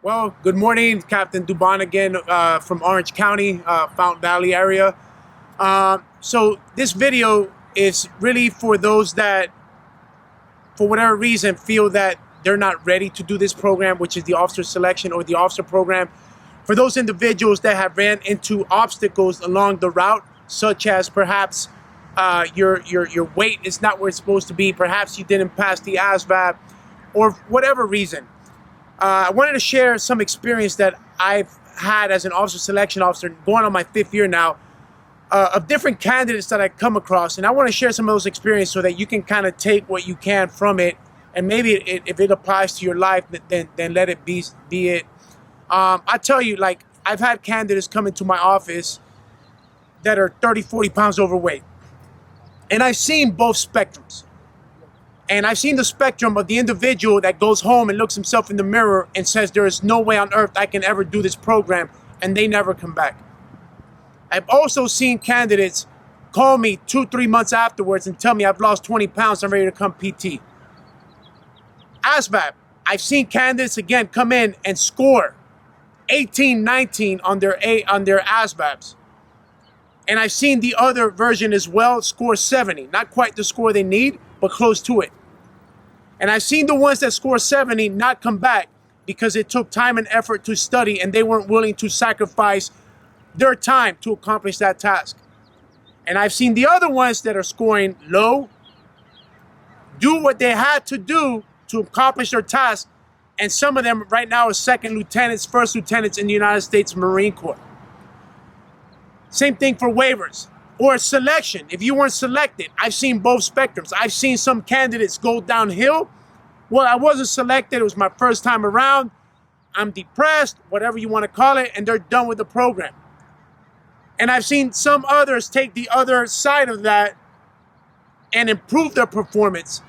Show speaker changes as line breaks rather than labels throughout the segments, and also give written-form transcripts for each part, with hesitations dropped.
Well, good morning, Captain Dubon again from Orange County, Fountain Valley area. So this video is really for those that, for whatever reason, feel that they're not ready to do this program, which is the officer selection or the officer program. For those individuals that have ran into obstacles along the route, such as perhaps your weight is not where it's supposed to be, perhaps you didn't pass the ASVAB, or whatever reason. I wanted to share some experience that I've had as an officer selection officer, going on my 5th year now, of different candidates that I come across. And I want to share some of those experiences so that you can kind of take what you can from it. And maybe if it applies to your life, then let it be it. I tell you, like, I've had candidates come into my office that are 30, 40 pounds overweight. And I've seen both spectrums. And I've seen the spectrum of the individual that goes home and looks himself in the mirror and says, there is no way on earth I can ever do this program, and they never come back. I've also seen candidates call me 2-3 months afterwards and tell me I've lost 20 pounds, I'm ready to come PT. ASVAB, I've seen candidates again come in and score 18, 19 on their ASVABs. And I've seen the other version as well score 70. Not quite the score they need, but close to it. And I've seen the ones that score 70 not come back because it took time and effort to study and they weren't willing to sacrifice their time to accomplish that task. And I've seen the other ones that are scoring low do what they had to do to accomplish their task. And some of them right now are second lieutenants, first lieutenants in the United States Marine Corps. Same thing for waivers or selection. If you weren't selected, I've seen both spectrums. I've seen some candidates go downhill. Well, I wasn't selected. It was my first time around. I'm depressed, whatever you want to call it, and they're done with the program. And I've seen some others take the other side of that and improve their performance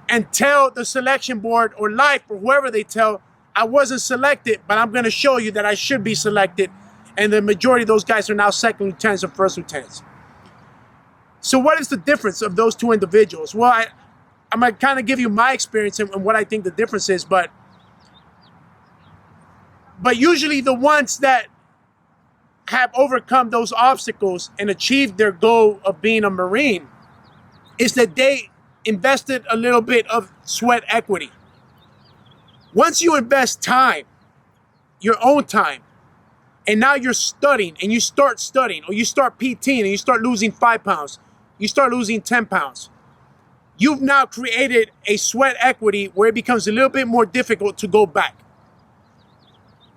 and tell the selection board or life or whoever they tell, I wasn't selected, but I'm going to show you that I should be selected. And the majority of those guys are now second lieutenants or first lieutenants. So what is the difference of those two individuals? Well, I'm going to kind of give you my experience and what I think the difference is, but usually the ones that have overcome those obstacles and achieved their goal of being a Marine is that they invested a little bit of sweat equity. Once you invest time, your own time, and now you're studying and you start studying, or you start PTing and you start losing 5 pounds, you start losing 10 pounds. You've now created a sweat equity where it becomes a little bit more difficult to go back.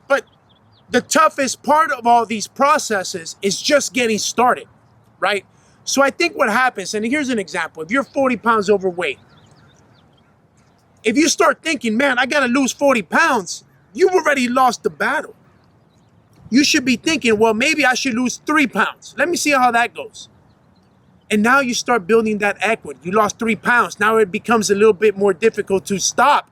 But the toughest part of all these processes is just getting started, right? So I think what happens, and here's an example. If you're 40 pounds overweight, if you start thinking, man, I got to lose 40 pounds, you've already lost the battle. You should be thinking, well, maybe I should lose 3 pounds. Let me see how that goes. And now you start building that equity. You lost 3 pounds. Now it becomes a little bit more difficult to stop.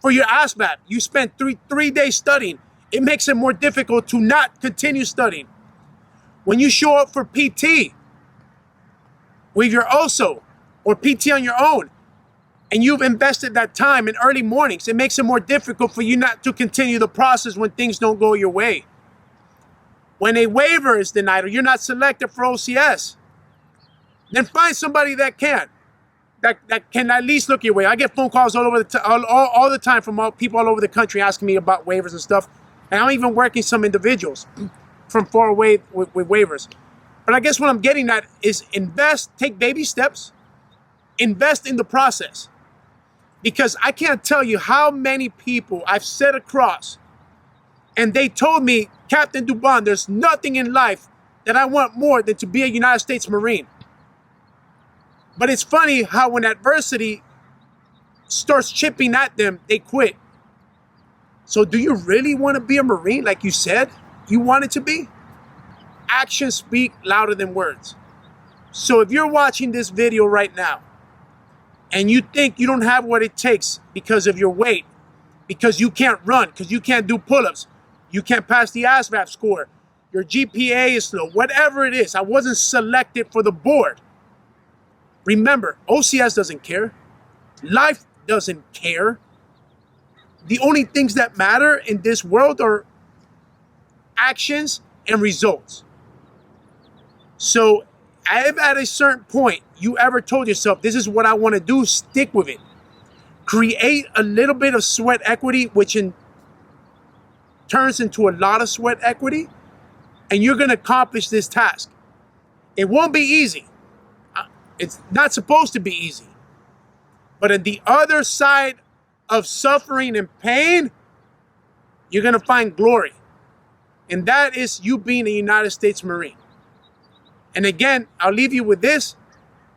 For your ASVAB, you spent three days studying. It makes it more difficult to not continue studying. When you show up for PT with your OSO or PT on your own, and you've invested that time in early mornings, it makes it more difficult for you not to continue the process when things don't go your way. When a waiver is denied or you're not selected for OCS, then find somebody that can at least look your way. I get phone calls all over all the time from people all over the country asking me about waivers and stuff. And I'm even working some individuals from far away with waivers. But I guess what I'm getting at is invest, take baby steps, invest in the process. Because I can't tell you how many people I've sat across and they told me, Captain Dubon, there's nothing in life that I want more than to be a United States Marine. But it's funny how when adversity starts chipping at them, they quit. So do you really want to be a Marine like you said you wanted to be? Actions speak louder than words. So if you're watching this video right now, and you think you don't have what it takes because of your weight, because you can't run, because you can't do pull-ups, you can't pass the ASVAB score, your GPA is low, whatever it is, I wasn't selected for the board. Remember, OCS doesn't care. Life doesn't care. the only things that matter in this world are actions and results. So if at a certain point you ever told yourself, this is what I want to do, stick with it. Create a little bit of sweat equity, which turns into a lot of sweat equity, and you're going to accomplish this task. It won't be easy. It's not supposed to be easy. But on the other side of suffering and pain, you're going to find glory. And that is you being a United States Marine. And again, I'll leave you with this.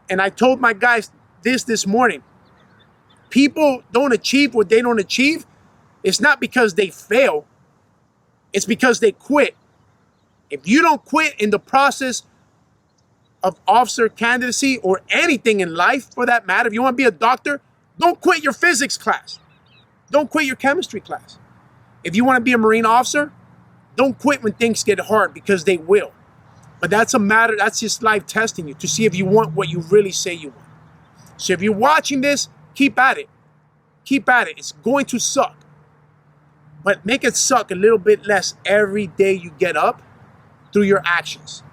And I told my guys this morning. People don't achieve what they don't achieve. It's not because they fail. It's because they quit. If you don't quit in the process of officer candidacy or anything in life for that matter, if you want to be a doctor, don't quit your physics class. Don't quit your chemistry class. If you want to be a Marine officer, don't quit when things get hard, because they will. But that's a matter, that's just life testing you to see if you want what you really say you want. So if you're watching this, keep at it. Keep at it. It's going to suck. But make it suck a little bit less every day you get up through your actions.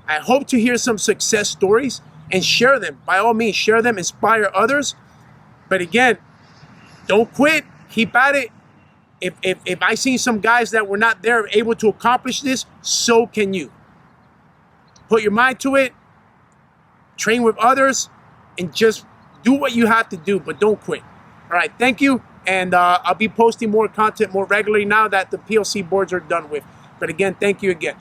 I hope to hear some success stories and share them. By all means, share them, inspire others. But again, don't quit. Keep at it. If I seen some guys that were not there able to accomplish this, so can you. Put your mind to it, train with others, and just do what you have to do, but don't quit. All right, thank you. And I'll be posting more content more regularly now that the PLC boards are done with. But again, thank you again.